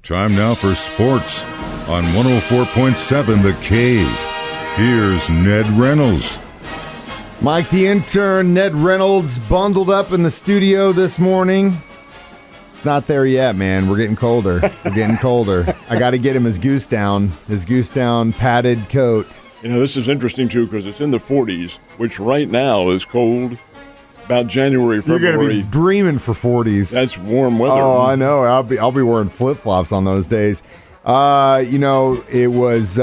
Time now for sports on 104.7 The Cave. Here's Ned Reynolds. Mike the Intern, Ned Reynolds, bundled up in the studio this morning. It's not there yet, man. We're getting colder. I got to get him his goose down padded coat. You know, this is interesting, too, because it's in the 40s, which right now is cold. About January, February. You're going to be dreaming for 40s. That's warm weather. Oh, I know. I'll be wearing flip-flops on those days. It was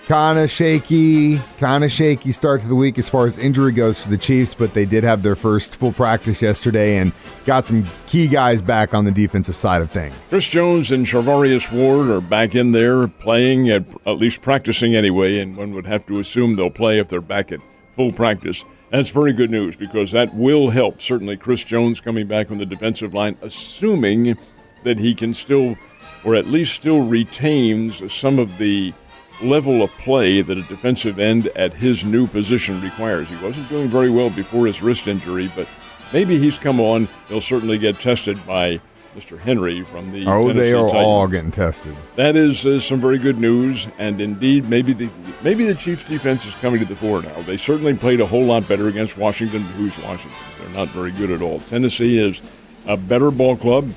kind of shaky start to the week as far as injury goes for the Chiefs, but they did have their first full practice yesterday and got some key guys back on the defensive side of things. Chris Jones and Charvarius Ward are back in there playing, at least practicing anyway, and one would have to assume they'll play if they're back at full practice. That's very good news because that will help. Certainly Chris Jones coming back on the defensive line, assuming that he can still, or at least still retains some of the level of play that a defensive end at his new position requires. He wasn't doing very well before his wrist injury, but maybe he's come on. He'll certainly get tested by Mr. Henry from the Tennessee they are Titans. all getting tested. That is some very good news, and indeed, maybe the Chiefs' defense is coming to the fore now. They certainly played a whole lot better against Washington. Who's Washington? They're not very good at all. Tennessee is a better ball club.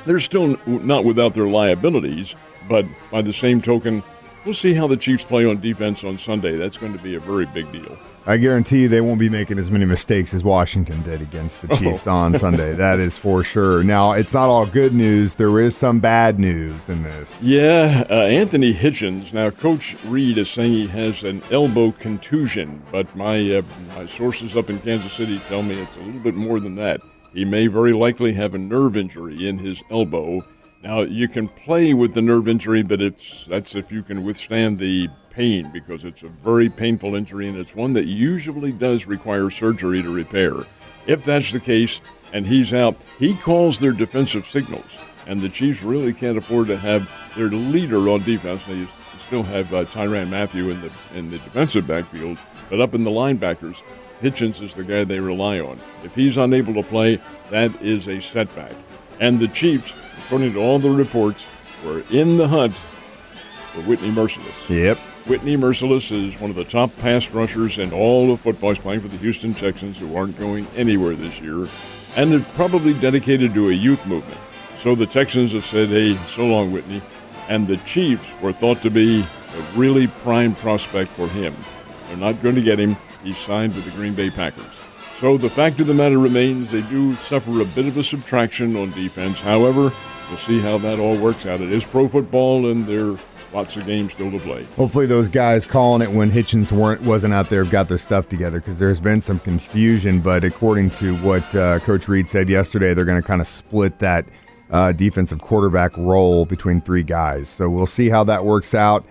They're still not without their liabilities, but by the same token, we'll see how the Chiefs play on defense on Sunday. That's going to be a very big deal. I guarantee you they won't be making as many mistakes as Washington did against the Chiefs on Sunday. That is for sure. Now, it's not all good news. There is some bad news in this. Yeah, Anthony Hitchens. Now, Coach Reed is saying he has an elbow contusion, but my sources up in Kansas City tell me it's a little bit more than that. He may very likely have a nerve injury in his elbow. Now, you can play with the nerve injury, but that's if you can withstand the pain, because it's a very painful injury, and it's one that usually does require surgery to repair. If that's the case and he's out, he calls their defensive signals, and the Chiefs really can't afford to have their leader on defense. They still have Tyrann Mathieu in the defensive backfield, but up in the linebackers, Hitchens is the guy they rely on. If he's unable to play, that is a setback. And the Chiefs, according to all the reports, were in the hunt for Whitney Mercilus. Yep. Whitney Mercilus is one of the top pass rushers in all of football. He's playing for the Houston Texans, who aren't going anywhere this year, and is probably dedicated to a youth movement. So the Texans have said, hey, so long, Whitney. And the Chiefs were thought to be a really prime prospect for him. They're not going to get him. He's signed with the Green Bay Packers. So the fact of the matter remains they do suffer a bit of a subtraction on defense. However, we'll see how that all works out. It is pro football, and there are lots of games still to play. Hopefully those guys calling it when Hitchens wasn't out there have got their stuff together, because there's been some confusion. But according to what Coach Reed said yesterday, they're going to kind of split that defensive quarterback role between three guys. So we'll see how that works out.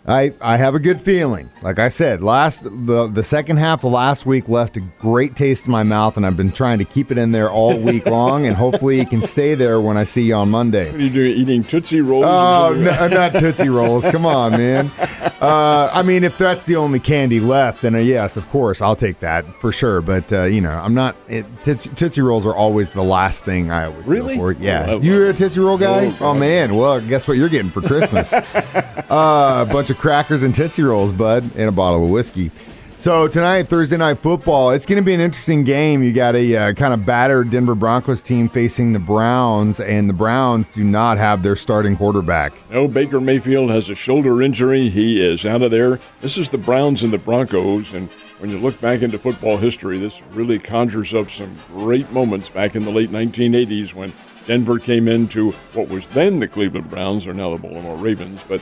I have a good feeling. Like I said, the second half of last week left a great taste in my mouth, and I've been trying to keep it in there all week long, and hopefully it can stay there when I see you on Monday. What are you doing, eating Tootsie Rolls? Oh, no, not Tootsie Rolls. Come on, man. I mean, if that's the only candy left, then yes, of course, I'll take that for sure. But, I'm not Tootsie Rolls are always the last thing I always really? go for. Yeah. You're a Tootsie Roll guy? Oh, man. Well, guess what you're getting for Christmas? A bunch of crackers and Tootsie Rolls, bud, and a bottle of whiskey. So tonight, Thursday Night Football, it's going to be an interesting game. You got a kind of battered Denver Broncos team facing the Browns, and the Browns do not have their starting quarterback. No, Baker Mayfield has a shoulder injury. He is out of there. This is the Browns and the Broncos, and when you look back into football history, this really conjures up some great moments back in the late 1980s when Denver came into what was then the Cleveland Browns, or now the Baltimore Ravens, but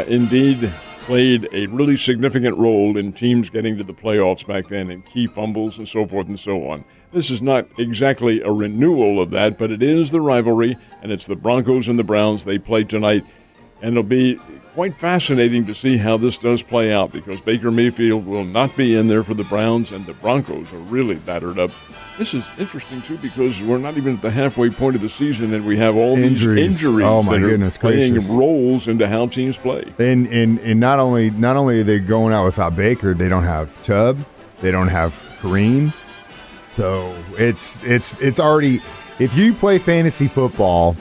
indeed played a really significant role in teams getting to the playoffs back then, and key fumbles and so forth and so on. This is not exactly a renewal of that, but it is the rivalry, and it's the Broncos and the Browns. They play tonight, and it'll be quite fascinating to see how this does play out, because Baker Mayfield will not be in there for the Browns, and the Broncos are really battered up. This is interesting, too, because we're not even at the halfway point of the season, and we have all these injuries oh, my that goodness are playing gracious. roles into how teams play. And not only are they going out without Baker, they don't have Chubb, they don't have Kareem. So it's already, if you play fantasy football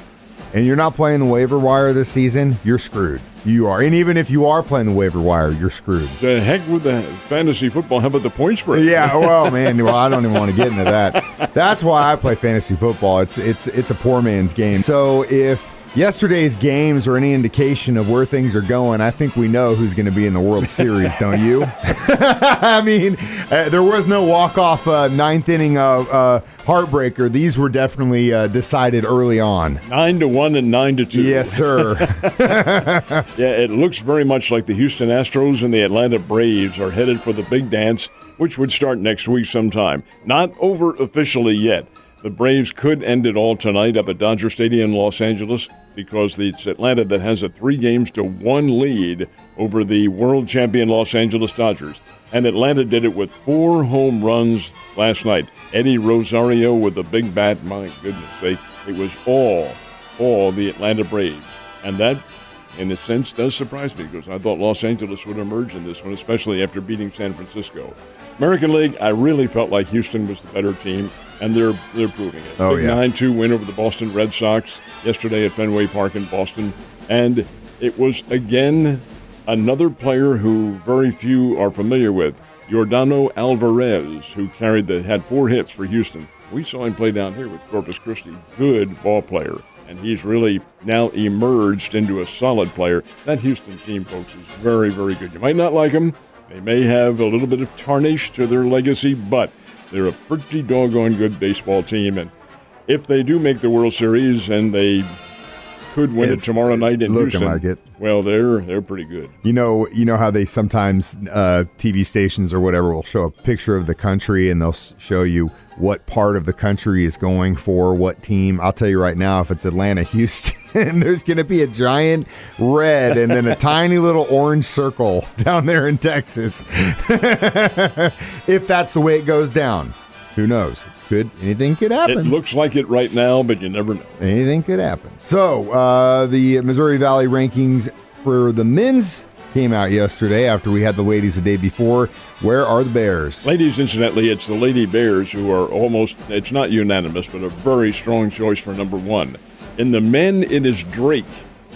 and you're not playing the waiver wire this season, you're screwed. You are. And even if you are playing the waiver wire, you're screwed. The heck with the fantasy football. How about the point spread? Yeah, well, man, I don't even want to get into that. That's why I play fantasy football. It's a poor man's game. So if yesterday's games are any indication of where things are going, I think we know who's going to be in the World Series, don't you? I mean, there was no walk-off ninth inning heartbreaker. These were definitely decided early on. 9-1 and 9-2. Yes, sir. Yeah, it looks very much like the Houston Astros and the Atlanta Braves are headed for the big dance, which would start next week sometime. Not over officially yet. The Braves could end it all tonight up at Dodger Stadium in Los Angeles because it's Atlanta that has a 3-1 lead over the world champion Los Angeles Dodgers. And Atlanta did it with 4 home runs last night. Eddie Rosario with a big bat. My goodness sake, it was all the Atlanta Braves. And that, in a sense, does surprise me because I thought Los Angeles would emerge in this one, especially after beating San Francisco. American League, I really felt like Houston was the better team, and they're proving it. Oh, Big yeah. 9-2 win over the Boston Red Sox yesterday at Fenway Park in Boston. And it was, again, another player who very few are familiar with, Yordan Alvarez, who had 4 hits for Houston. We saw him play down here with Corpus Christi. Good ball player. And he's really now emerged into a solid player. That Houston team, folks, is very, very good. You might not like them. They may have a little bit of tarnish to their legacy, but they're a pretty doggone good baseball team. And if they do make the World Series and they could win it tomorrow night in looking Houston, like it. Well, they're pretty good. You know how they sometimes TV stations or whatever will show a picture of the country and they'll show you what part of the country is going for what team. I'll tell you right now, if it's Atlanta, Houston, there's going to be a giant red and then a tiny little orange circle down there in Texas. If that's the way it goes down, who knows? Anything could happen. It looks like it right now, but you never know. Anything could happen. So the Missouri Valley rankings for the men's came out yesterday after we had the ladies the day before. Where are the Bears? Ladies, incidentally, it's the Lady Bears who are almost, it's not unanimous, but a very strong choice for number 1. In the men, it is Drake,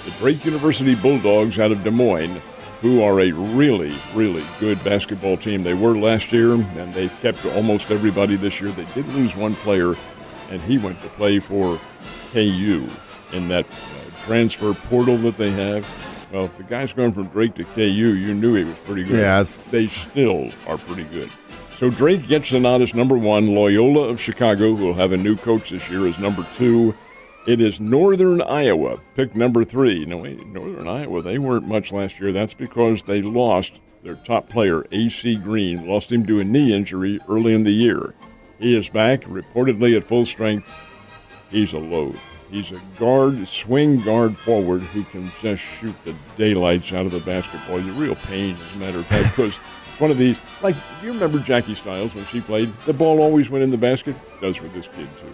the Drake University Bulldogs out of Des Moines, who are a really, really good basketball team. They were last year, and they've kept almost everybody this year. They did lose one player, and he went to play for KU in that transfer portal that they have. Well, if the guy's going from Drake to KU, you knew he was pretty good. Yeah, they still are pretty good. So Drake gets the nod as number 1. Loyola of Chicago, who will have a new coach this year, is number 2. It is Northern Iowa, picked number 3. No, wait, Northern Iowa, they weren't much last year. That's because they lost their top player, A.C. Green, lost him to a knee injury early in the year. He is back, reportedly at full strength. He's a load. He's a swing guard forward who can just shoot the daylights out of the basketball. He's a real pain, as a matter of fact, because it's one of these, like, do you remember Jackie Stiles when she played? The ball always went in the basket. Does with this kid, too.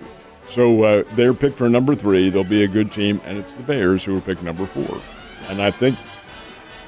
So they're picked for number 3. They'll be a good team, and it's the Bears who are picked number 4. And I think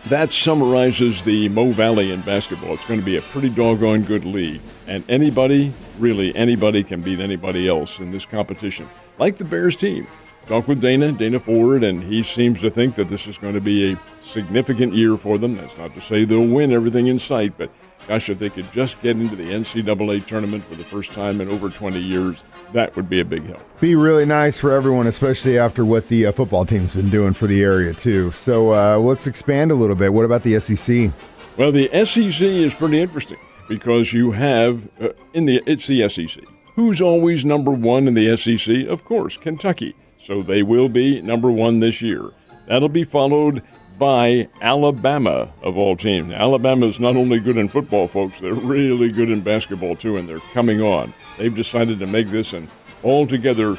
that summarizes the Mo Valley in basketball. It's going to be a pretty doggone good league. And anybody, really anybody, can beat anybody else in this competition. Like the Bears team. Talk with Dana Ford, and he seems to think that this is going to be a significant year for them. That's not to say they'll win everything in sight, but gosh, if they could just get into the NCAA tournament for the first time in over 20 years, that would be a big help. Be really nice for everyone, especially after what the football team's been doing for the area, too. So let's expand a little bit. What about the SEC? Well, the SEC is pretty interesting because you have, it's the SEC. Who's always number 1 in the SEC? Of course, Kentucky. So they will be number 1 this year. That'll be followed by Alabama, of all teams. Alabama is not only good in football, folks, they're really good in basketball, too, and they're coming on. They've decided to make this an altogether,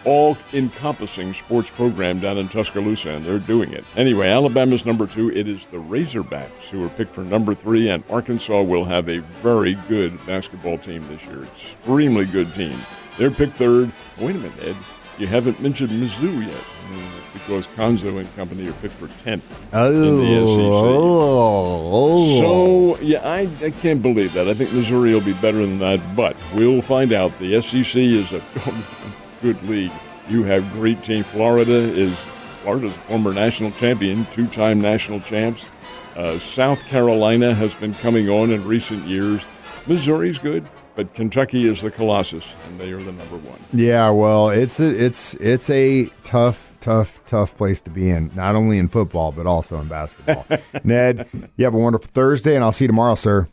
all-encompassing sports program down in Tuscaloosa, and they're doing it. Anyway, Alabama's number 2. It is the Razorbacks who are picked for number 3, and Arkansas will have a very good basketball team this year. Extremely good team. They're picked 3rd. Wait a minute, Ed. You haven't mentioned Mizzou yet. It's because Konzo and company are picked for 10th in the SEC. So, yeah, I can't believe that. I think Missouri will be better than that, but we'll find out. The SEC is a good league. You have great team. Florida's a former national champion, two-time national champs. South Carolina has been coming on in recent years. Missouri's good, but Kentucky is the Colossus, and they are the number one. Yeah, well, it's a tough place to be in, not only in football, but also in basketball. Ned, you have a wonderful Thursday, and I'll see you tomorrow, sir.